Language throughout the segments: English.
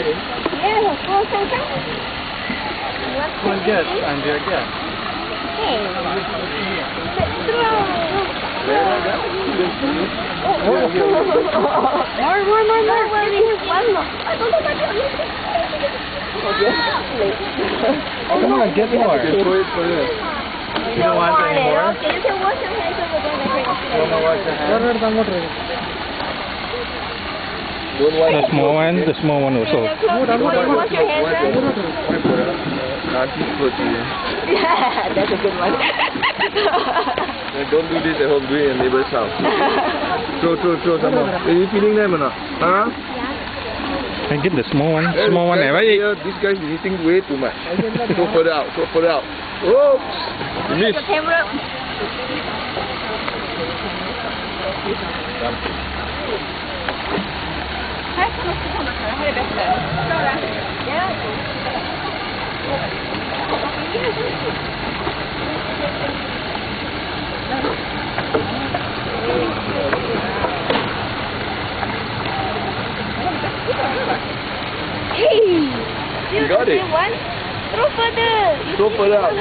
Yes, of course, I can. Come on, get. I'm there, get. Hey. More. One more. Come on, get more. You don't want any more? Okay, you can wash your hands over there. You want to wash your hands? The small one also. Wash your hands. Yeah, that's a good one. Don't do this at home, do it in neighbor's house. Throw some more. Are you feeling them or not? Huh? I get the small one. Small one never eat. This guy is eating way too much. Throw further out. Oops! You missed. The camera. Hey! You got it. One. Throw further. Throw further out.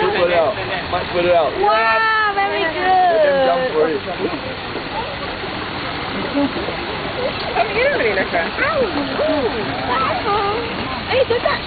Much further out. Wow, very Let them good. jump for it. Ow. Hey, good touch.